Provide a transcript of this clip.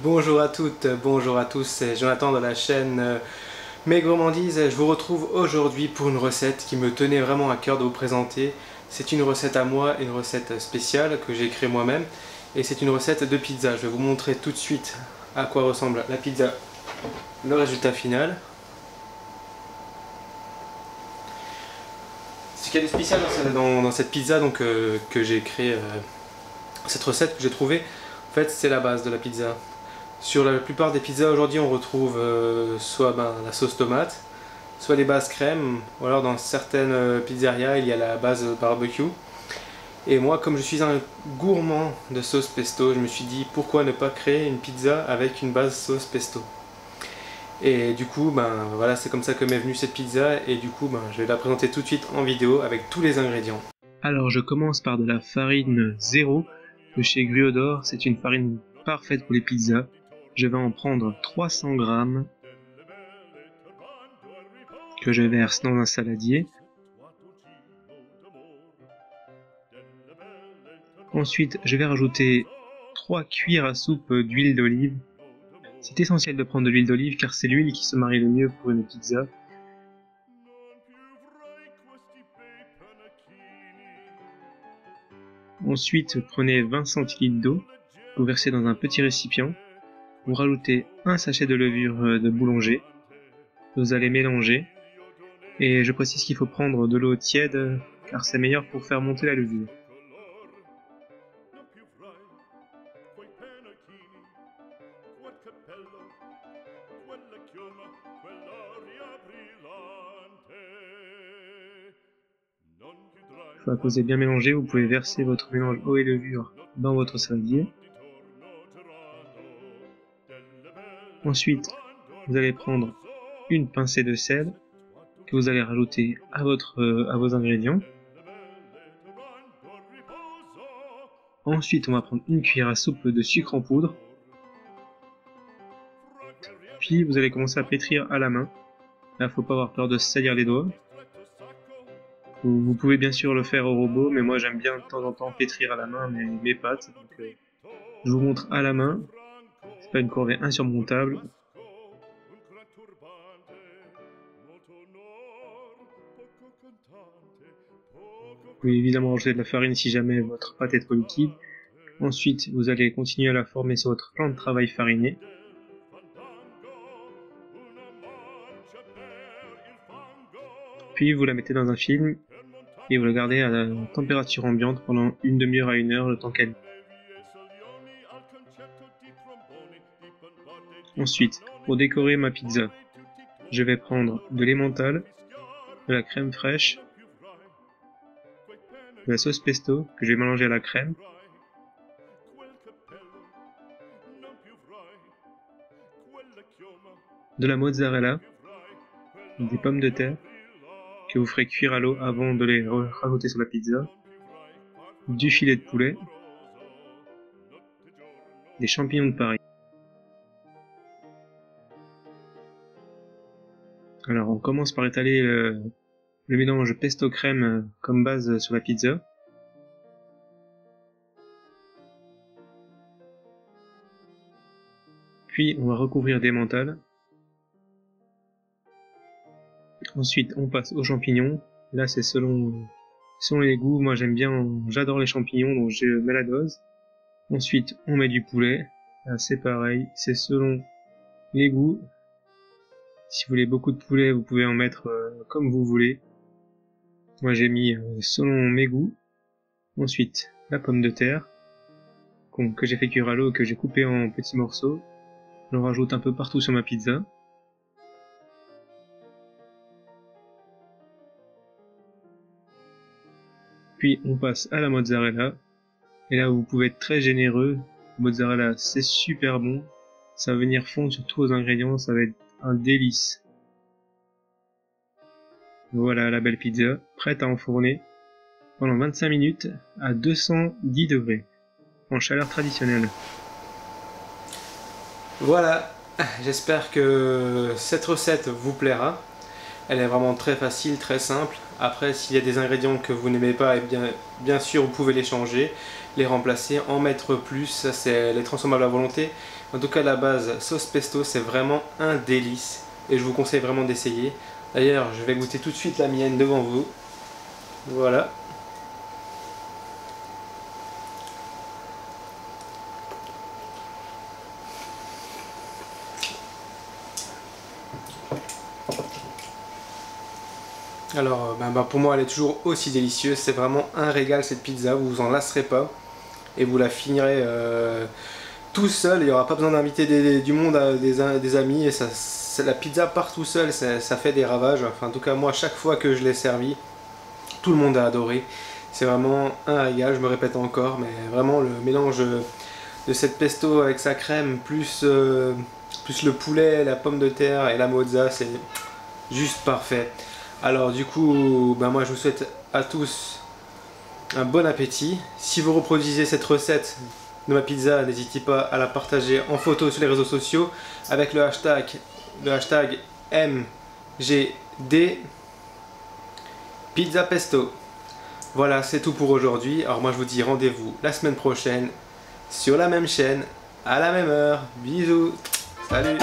Bonjour à toutes, bonjour à tous, c'est Jonathan de la chaîne Mes Gourmandises. Je vous retrouve aujourd'hui pour une recette qui me tenait vraiment à cœur de vous présenter. C'est une recette à moi, une recette spéciale que j'ai créée moi-même. Et c'est une recette de pizza. Je vais vous montrer tout de suite à quoi ressemble la pizza, le résultat final. Ce qu'il y a de spécial dans cette pizza donc, que j'ai créée, cette recette que j'ai trouvée, en fait c'est la base de la pizza. Sur la plupart des pizzas aujourd'hui on retrouve soit la sauce tomate, soit les bases crème, ou alors dans certaines pizzerias il y a la base barbecue. Et moi, comme je suis un gourmand de sauce pesto, je me suis dit pourquoi ne pas créer une pizza avec une base sauce pesto. Et du coup, voilà, c'est comme ça que m'est venue cette pizza, et du coup, je vais la présenter tout de suite en vidéo avec tous les ingrédients. Alors, je commence par de la farine zéro de chez Gruodor. C'est une farine parfaite pour les pizzas. Je vais en prendre 300 grammes que je verse dans un saladier. Ensuite, je vais rajouter 3 cuillères à soupe d'huile d'olive. C'est essentiel de prendre de l'huile d'olive car c'est l'huile qui se marie le mieux pour une pizza. Ensuite, prenez 20 centilitres d'eau, vous versez dans un petit récipient. Vous rajoutez un sachet de levure de boulanger. Vous allez mélanger. Et je précise qu'il faut prendre de l'eau tiède car c'est meilleur pour faire monter la levure. Une fois que vous avez bien mélangé, vous pouvez verser votre mélange eau et levure dans votre saladier. Ensuite, vous allez prendre une pincée de sel que vous allez rajouter à vos ingrédients. Ensuite, on va prendre une cuillère à soupe de sucre en poudre. Puis, vous allez commencer à pétrir à la main. Là, faut pas avoir peur de se salir les doigts. Vous pouvez bien sûr le faire au robot, mais moi j'aime bien de temps en temps pétrir à la main mes pâtes. Donc, je vous montre à la main. C'est pas une corvée insurmontable. Vous pouvez évidemment rajouter de la farine si jamais votre pâte est trop liquide. Ensuite, vous allez continuer à la former sur votre plan de travail fariné. Puis vous la mettez dans un film et vous la gardez à la température ambiante pendant une demi-heure à 1 heure, le temps qu'elle. Ensuite, pour décorer ma pizza, je vais prendre de l'emmental, de la crème fraîche, de la sauce pesto que je vais mélanger à la crème, de la mozzarella, des pommes de terre que vous ferez cuire à l'eau avant de les rajouter sur la pizza, du filet de poulet, des champignons de Paris. Alors on commence par étaler le mélange pesto crème comme base sur la pizza. Puis on va recouvrir d'emmental. Ensuite on passe aux champignons. Là c'est selon les goûts. Moi j'adore les champignons donc je mets la dose. Ensuite on met du poulet. Là c'est pareil, c'est selon les goûts. Si vous voulez beaucoup de poulet, vous pouvez en mettre comme vous voulez. Moi j'ai mis selon mes goûts. Ensuite, la pomme de terre que j'ai fait cuire à l'eau, que j'ai coupé en petits morceaux. J'en rajoute un peu partout sur ma pizza. Puis on passe à la mozzarella. Et là vous pouvez être très généreux. La mozzarella c'est super bon. Ça va venir fondre sur tous vos ingrédients, ça va être un délice. Voilà la belle pizza, prête à enfourner pendant 25 minutes à 210 degrés, en chaleur traditionnelle. Voilà, j'espère que cette recette vous plaira. Elle est vraiment très facile, très simple. Après, s'il y a des ingrédients que vous n'aimez pas, bien sûr, vous pouvez les changer, les remplacer, en mettre plus. Ça, c'est les transformables à volonté. En tout cas la base sauce pesto c'est vraiment un délice et je vous conseille vraiment d'essayer. D'ailleurs je vais goûter tout de suite la mienne devant vous. Voilà. Alors pour moi elle est toujours aussi délicieuse, c'est vraiment un régal cette pizza, vous vous en lasserez pas et vous la finirez tout seul, il n'y aura pas besoin d'inviter du monde, des amis, et la pizza part tout seul, ça fait des ravages. Enfin, en tout cas moi chaque fois que je l'ai servi, tout le monde a adoré, c'est vraiment un régal, je me répète encore, mais vraiment le mélange de cette pesto avec sa crème, plus le poulet, la pomme de terre et la mozza, c'est juste parfait. Alors du coup, moi je vous souhaite à tous un bon appétit. Si vous reproduisez cette recette de ma pizza, n'hésitez pas à la partager en photo sur les réseaux sociaux avec le hashtag MGD Pizza Pesto. Voilà, c'est tout pour aujourd'hui. Alors moi je vous dis rendez-vous la semaine prochaine sur la même chaîne, à la même heure. Bisous, salut.